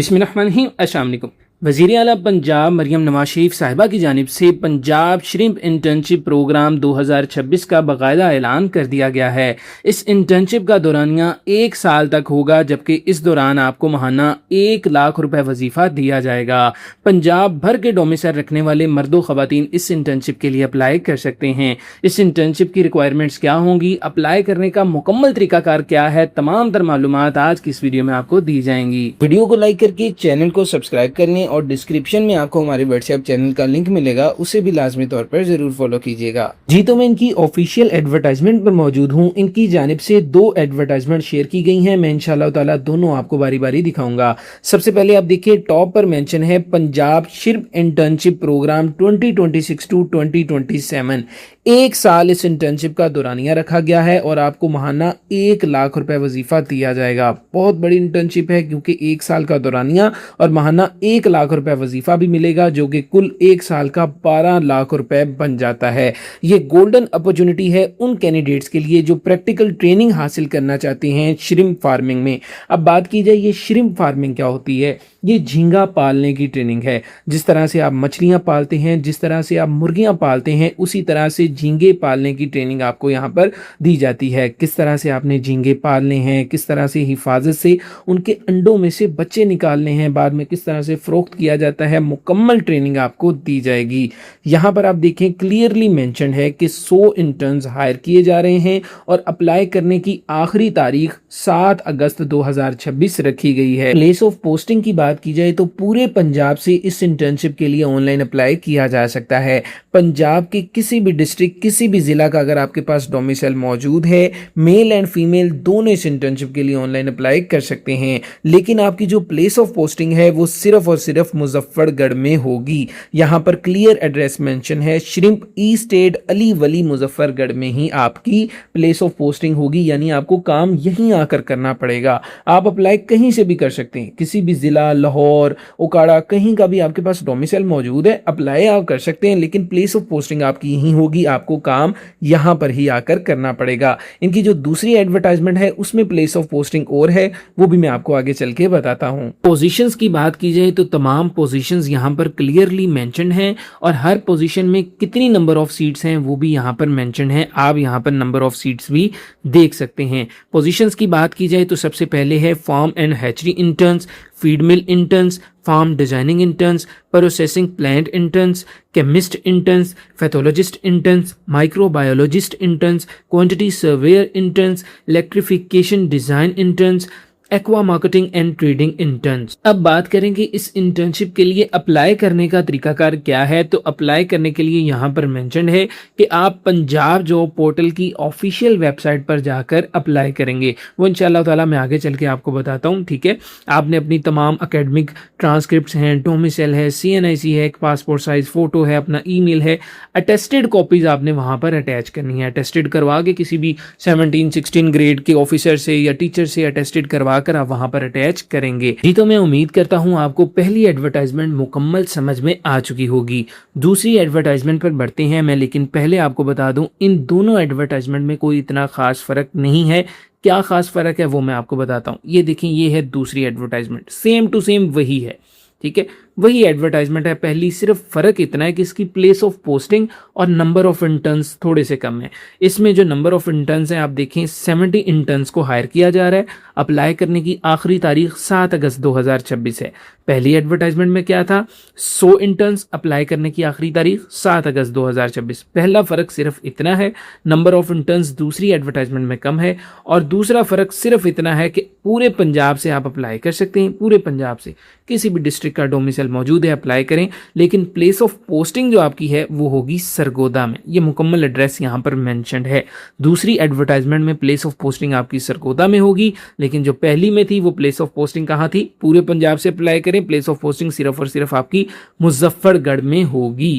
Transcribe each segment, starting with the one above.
बिस्मिल्लाहिर्रहमानिर्रहीम। अस्सलाम वालेकुम। वज़ीर आला पंजाब मरियम नवाज शरीफ साहिबा की जानिब से पंजाब श्रिम्प इंटर्नशिप प्रोग्राम 2026 का बाकायदा ऐलान कर दिया गया है। इस इंटर्नशिप का दौरानिया 1 साल तक होगा, जबकि इस दौरान आपको माहाना 1 लाख रुपए वजीफ़ा दिया जाएगा। पंजाब भर के डोमिसाइल रखने वाले मर्दो ख़वातीन इस इंटर्नशिप के लिए अप्लाई कर सकते हैं। इस इंटर्नशिप की रिक्वायरमेंट्स क्या होंगी, अप्लाई करने का मुकम्मल तरीकाकार क्या है, तमाम तर मालूमात आज की इस वीडियो में आपको दी जाएंगी। वीडियो को लाइक करके चैनल को सब्सक्राइब कर लें और डिस्क्रिप्शन में आपको हमारे व्हाट्सएप चैनल का लिंक मिलेगा, उसे भी लाजमी तौर पर जरूर फॉलो कीजिएगा। जी तो मैं इनकी ऑफिशियल एडवर्टाइजमेंट पर मौजूद हूँ। इनकी जानिब से 2 एडवर्टाइजमेंट शेयर की गई हैं। मैं इंशाल्लाह ताला दोनों आपको बारी बारी दिखाऊंगा। सबसे पहले आप देखिए, टॉप पर मेंशन है Punjab shrimp internship program 2026 to 2027। 1 साल इस इंटर्नशिप का दौरानिया रखा गया है और आपको माहाना 1 लाख रुपए वजीफा दिया जाएगा। बहुत बड़ी इंटर्नशिप है, क्योंकि 1 साल का दौरानिया और माहाना 1 लाख रुपए वजीफा भी मिलेगा, जो कि कुल 1 साल का 12 लाख रुपए बन जाता है। ये गोल्डन अपॉर्चुनिटी है उन कैंडिडेट्स के लिए जो प्रैक्टिकल ट्रेनिंग हासिल करना चाहते हैं श्रिम्प फार्मिंग में। अब बात की जाए, ये श्रिम्प फार्मिंग क्या होती है? ये झींगा पालने की ट्रेनिंग है। जिस तरह से आप मछलियां पालते हैं, जिस तरह से आप मुर्गियां पालते हैं, उसी तरह से झींगे पालने की ट्रेनिंग आपको यहाँ पर दी जाती है। किस तरह से आपने झींगे पालने हैं, किस तरह से हिफाजत से उनके अंडों में से बच्चे निकालने हैं, बाद में किस तरह से फरोख्त किया जाता है, मुकम्मल ट्रेनिंग आपको दी जाएगी। यहाँ पर आप देखें, क्लियरली मेंशन है कि 100 इंटर्न्स हायर किए जा रहे हैं और अप्लाई करने की आखिरी तारीख 7 अगस्त 2026 रखी गई है। प्लेस ऑफ पोस्टिंग की बात की जाए तो पूरे पंजाब से इस इंटर्नशिप के लिए ऑनलाइन अप्लाई किया जा सकता है। पंजाब के किसी भी डिस्ट्रिक्ट, किसी भी जिला का अगर आपके पास डोमिसाइल मौजूद है, मेल एंड फीमेल दोनों इस इंटर्नशिप के लिए ऑनलाइन अप्लाई कर सकते हैं। लेकिन आपकी जो प्लेस ऑफ पोस्टिंग है वो सिर्फ और सिर्फ मुजफ्फरगढ़ में होगी। यहाँ पर क्लियर एड्रेस मेंशन है, श्रिम्प ई स्टेट अली वली मुजफ्फरगढ़ में ही आपकी प्लेस ऑफ पोस्टिंग होगी, यानी आपको काम यहीं आकर करना पड़ेगा। आप अप्लाई कहीं से भी कर सकते हैं, किसी भी जिला, लाहौर, उकाड़ा, कहीं का भी आपके पास डोमिसाइल मौजूद है, अप्लाई आप कर सकते हैं, लेकिन प्लेस ऑफ पोस्टिंग आपकी यहीं होगी, आपको काम यहां पर ही आकर करना पड़ेगा। इनकी जो दूसरी एडवर्टाइजमेंट है उसमें प्लेस ऑफ पोस्टिंग और है, वो भी मैं आपको आगे चल के बताता हूं। पोजीशंस की बात की जाए तो तमाम पोजीशंस यहां पर क्लियरली मेंशन है और हर पोजीशन में कितनी नंबर ऑफ सीट्स हैं वो भी यहां पर मेंशन है। आप यहां पर नंबर ऑफ सीट्स भी देख सकते हैं। पोजीशंस की बात की जाए तो सबसे पहले है farm and hatchery interns, feed mill interns, farm designing interns, processing plant interns, chemist interns, pathologist interns, microbiologist interns, quantity surveyor interns, electrification design interns, aqua marketing and trading interns. अब बात करेंगे इस इंटर्नशिप के लिए apply करने का तरीकाकार क्या है। तो अप्लाई करने के लिए यहाँ पर मेंशन है कि आप पंजाब जॉब पोर्टल की ऑफिशियल वेबसाइट पर जाकर अप्लाई करेंगे। वो इंशाल्लाह ताला मैं आगे चल के आपको बताता हूँ, ठीक है। आपने अपनी तमाम एकेडमिक ट्रांसक्रिप्ट्स हैं, डोमिसाइल है, CNIC है, एक पासपोर्ट साइज फोटो है, अपना ईमेल है, अटेस्टेड कॉपीज आपने वहाँ पर अटैच करनी है। अटेस्टेड करवा के किसी भी 17-16 ग्रेड के ऑफिसर से या टीचर से अटेस्टेड करवा कर आप वहां पर अटैच करेंगे। जी तो मैं उम्मीद करता हूं आपको पहली एडवर्टाइजमेंट मुकम्मल समझ में आ चुकी होगी। दूसरी एडवर्टाइजमेंट पर बढ़ते हैं मैं, लेकिन पहले आपको बता दूं इन दोनों एडवर्टाइजमेंट में कोई इतना खास फर्क नहीं है। क्या खास फर्क है वो मैं आपको बताता हूं। ये देखें, ये है दूसरी एडवर्टाइजमेंट, सेम टू सेम वही है, ठीक है, वही एडवर्टाइजमेंट है पहली। सिर्फ फर्क इतना है कि इसकी प्लेस ऑफ पोस्टिंग और नंबर ऑफ इंटर्न्स थोड़े से कम है। इसमें जो नंबर ऑफ इंटर्न्स हैं आप देखें, 70 इंटर्न्स को हायर किया जा रहा है। अप्लाई करने की आखिरी तारीख 7 अगस्त 2026 है। पहली एडवर्टाइजमेंट में क्या था, 100 इंटर्न्स, अप्लाई करने की आखिरी तारीख 7 अगस्त 2026। पहला फर्क सिर्फ इतना है, नंबर ऑफ इंटर्न्स दूसरी एडवर्टाइजमेंट में कम है। और दूसरा फर्क सिर्फ इतना है कि पूरे पंजाब से आप अप्लाई कर सकते हैं। पूरे पंजाब से किसी भी डिस्ट्रिक्ट का डोमिसाइल मौजूद है, अप्लाई करें, लेकिन प्लेस ऑफ पोस्टिंग जो आपकी है वो होगी सरगोदा में। ये मुकम्मल एड्रेस यहाँ पर मेंशन्ड है। दूसरी एडवर्टाइजमेंट में प्लेस ऑफ पोस्टिंग आपकी सरगोदा में होगी, लेकिन जो पहली में थी वो प्लेस ऑफ पोस्टिंग कहाँ थी, पूरे पंजाब से अप्लाई करें, प्लेस ऑफ पोस्टिंग सिर्फ और सिर्फ आपकी मुजफ्फरगढ़ में होगी।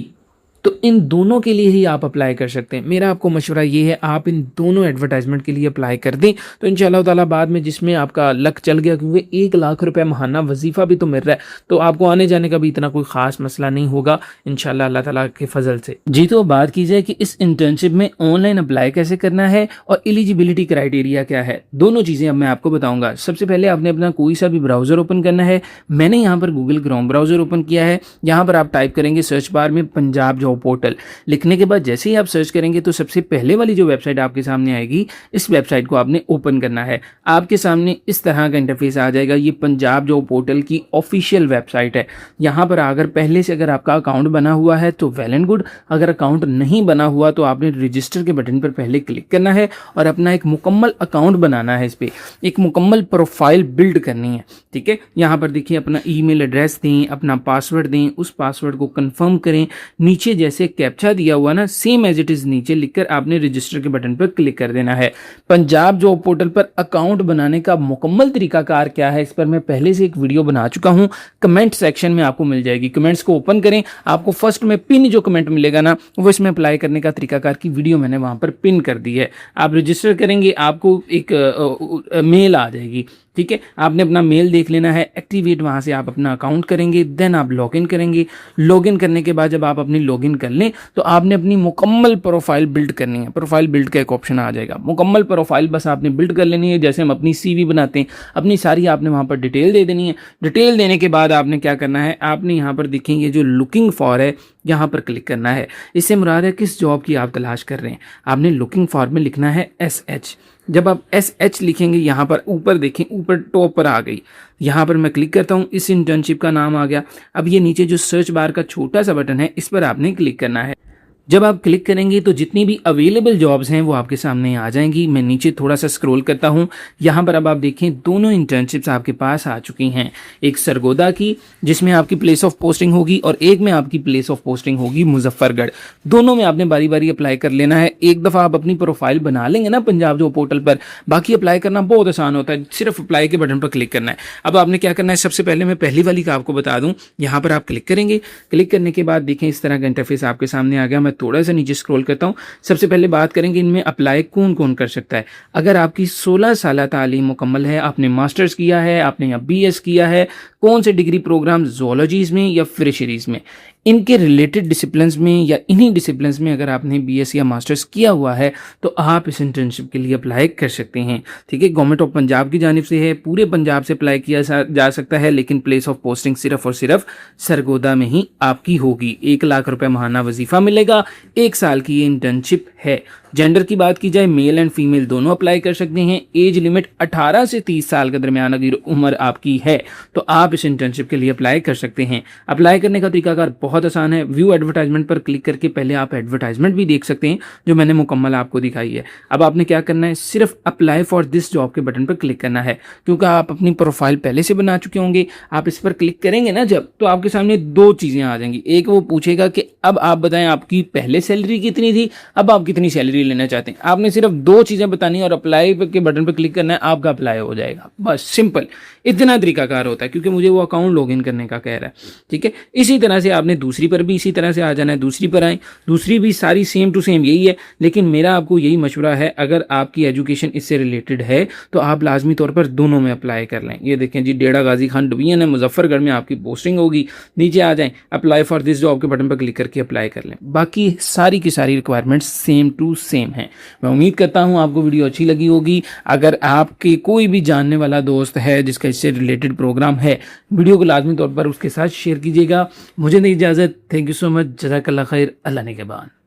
तो इन दोनों के लिए ही आप अप्लाई कर सकते हैं। मेरा आपको मशवरा ये है, आप इन दोनों एडवर्टाइजमेंट के लिए अप्लाई कर दें तो इंशाअल्लाह ताला बाद में जिसमें आपका लक चल गया, क्योंकि 1 लाख रुपए महाना वजीफ़ा भी तो मिल रहा है, तो आपको आने जाने का भी इतना कोई ख़ास मसला नहीं होगा इंशाअल्लाह अल्लाह ताला के फजल से। जी, तो बात की जाए कि इस इंटर्नशिप में ऑनलाइन अप्लाई कैसे करना है और एलिजिबिलिटी क्राइटेरिया क्या है, दोनों चीज़ें अब मैं आपको बताऊँगा। सबसे पहले आपने अपना कोई सा भी ब्राउज़र ओपन करना है। मैंने यहाँ पर गूगल क्रोम ब्राउज़र ओपन किया है। यहाँ पर आप टाइप करेंगे सर्च बार में पंजाब जॉब पोर्टल। लिखने के बाद जैसे ही आप सर्च करेंगे तो सबसे पहले वाली जो वेबसाइट आपके सामने आएगी, इस वेबसाइट को आपने ओपन करना है। आपके सामने इस तरह का इंटरफेस आ जाएगा। ये पंजाब जॉब पोर्टल की ऑफिशियल वेबसाइट है। यहाँ पर अगर पहले से अगर आपका अकाउंट बना हुआ है तो वेल एंड गुड, अगर अकाउंट नहीं बना हुआ तो आपने रजिस्टर के बटन पर पहले क्लिक करना है और अपना एक मुकम्मल अकाउंट बनाना है। इस पर एक मुकम्मल प्रोफाइल बिल्ड करनी है। ठीक है, यहाँ पर देखिए अपना ईमेल एड्रेस दें, अपना पासवर्ड दें, उस पासवर्ड को कंफर्म करें। नीचे जैसे कैप्चा दिया हुआ ना, सेम एज इट इज़ नीचे लिखकर आपने रजिस्टर के बटन पर क्लिक कर देना है। पंजाब जॉब पोर्टल पर अकाउंट बनाने का मुकम्मल तरीकाकार क्या है, इस पर मैं पहले से एक वीडियो बना चुका हूँ, कमेंट सेक्शन में आपको मिल जाएगी। कमेंट्स को ओपन करें, आपको फर्स्ट में पिन जो कमेंट मिलेगा ना, वो इसमें अप्लाई करने का तरीकाकार की वीडियो मैंने वहाँ पर पिन कर दी है। आप रजिस्टर करेंगे, आपको एक मेल आ जाएगी। ठीक है, आपने अपना मेल देख लेना है, एक्टिवेट, वहाँ से आप अपना अकाउंट करेंगे, देन आप लॉगिन करेंगे। लॉगिन करने के बाद जब आप अपनी लॉगिन कर लें तो आपने अपनी मुकम्मल प्रोफाइल बिल्ड करनी है। प्रोफाइल बिल्ड का एक ऑप्शन आ जाएगा। मुकम्मल प्रोफाइल बस आपने बिल्ड कर लेनी है, जैसे हम अपनी CV बनाते हैं, अपनी सारी आपने वहाँ पर डिटेल दे देनी है। डिटेल देने के बाद आपने क्या करना है, आपने यहाँ पर देखेंगे जो लुकिंग फॉर है, यहाँ पर क्लिक करना है। इससे मुराद है किस जॉब की आप तलाश कर रहे हैं। आपने लुकिंग फॉर में लिखना है SH। जब आप SH लिखेंगे, यहाँ पर ऊपर देखें, ऊपर टॉप पर आ गई, यहाँ पर मैं क्लिक करता हूँ, इस इंटर्नशिप का नाम आ गया। अब ये नीचे जो सर्च बार का छोटा सा बटन है, इस पर आपने क्लिक करना है। जब आप क्लिक करेंगे तो जितनी भी अवेलेबल जॉब्स हैं वो आपके सामने आ जाएंगी। मैं नीचे थोड़ा सा स्क्रॉल करता हूं, यहाँ पर अब आप देखें दोनों इंटर्नशिप्स आपके पास आ चुकी हैं। एक सरगोदा की जिसमें आपकी प्लेस ऑफ पोस्टिंग होगी और एक में आपकी प्लेस ऑफ पोस्टिंग होगी मुजफ्फरगढ़। दोनों में आपने बारी बारी अप्लाई कर लेना है। एक दफ़ा आप अपनी प्रोफाइल बना लेंगे ना पंजाब जॉब पोर्टल पर, बाकी अप्लाई करना बहुत आसान होता है, सिर्फ अप्लाई के बटन पर क्लिक करना है। अब आपने क्या करना है, सबसे पहले मैं पहली वाली का आपको बता दूँ। यहाँ पर आप क्लिक करेंगे, क्लिक करने के बाद देखें इस तरह का इंटरफेस आपके सामने आ गया। मैं थोड़ा सा नीचे स्क्रॉल करता हूं। सबसे पहले बात करेंगे इनमें अप्लाई कौन कौन कर सकता है। अगर आपकी 16 साल तालीम मुकम्मल है, आपने मास्टर्स किया है, आपने या BS किया है, कौन से डिग्री प्रोग्राम ज़ूलॉजीज़ में या फिशरीज़ में, इनके रिलेटेड डिसिप्लिन्स में या इन्हीं डिसिप्लिन्स में अगर आपने BS या मास्टर्स किया हुआ है तो आप इस इंटर्नशिप के लिए अप्लाई कर सकते हैं। ठीक है, गवर्नमेंट ऑफ पंजाब की जानिब से है, पूरे पंजाब से अप्लाई किया जा सकता है, लेकिन प्लेस ऑफ पोस्टिंग सिर्फ और सिर्फ सरगोदा में ही आपकी होगी। 1 लाख रुपए महाना वजीफा मिलेगा। 1 साल की ये इंटर्नशिप है। जेंडर की बात की जाए, मेल एंड फीमेल दोनों अप्लाई कर सकते हैं। एज लिमिट 18 से 30 साल के दरमियान अगर उम्र आपकी है तो आप इस इंटर्नशिप के लिए अप्लाई कर सकते हैं। अप्लाई करने का तरीकाकार बहुत आसान है। व्यू एडवर्टाइजमेंट पर क्लिक करके पहले आप एडवर्टाइजमेंट भी देख सकते हैं जो मैंने मुकम्मल आपको दिखाई है। अब आपने क्या करना है, सिर्फ अप्लाई फॉर दिस जॉब के बटन पर क्लिक करना है। क्योंकि आप अपनी प्रोफाइल पहले से बना चुके होंगे, आप इस पर क्लिक करेंगे ना जब, तो आपके सामने 2 चीज़ें आ जाएंगी। एक वो पूछेगा कि अब आप बताएं आपकी पहले सैलरी कितनी थी, अब आप कितनी सैलरी लेना चाहते हैं। आपने सिर्फ 2 चीज़ें बतानी और अप्लाई के बटन पर क्लिक करना है, आपका अप्लाई हो जाएगा। बस सिंपल इतना तरीकाकार होता है, क्योंकि मुझे वो अकाउंट लॉगिन करने का कह रहा है। ठीक है, इसी तरह से आपने दूसरी पर भी इसी तरह से आ जाना है। दूसरी पर आए, दूसरी भी सारी सेम टू सेम यही है, लेकिन मेरा आपको यही मशवरा है, अगर आपकी एजुकेशन इससे रिलेटेड है तो आप लाजमी तौर पर दोनों में अप्लाई कर लें। ये देखें जी, डेढ़ा गाजी खान डिवीजन है, मुजफ्फरगढ़ में आपकी पोस्टिंग होगी। नीचे आ जाएं, अप्लाई फॉर दिस जॉब के बटन पर क्लिक करके अप्लाई कर लें। बाकी सारी की सारी रिक्वायरमेंट्स सेम टू सेम हैं। मैं उम्मीद करता हूँ आपको वीडियो अच्छी लगी होगी। अगर आपके कोई भी जानने वाला दोस्त है जिसका इससे रिलेटेड प्रोग्राम है, वीडियो को लाजमी तौर पर उसके साथ शेयर कीजिएगा। मुझे नहीं इजाज़त। Thank you so much. जज़ाकल्लाह खैर। अल्लाह ने के बाद।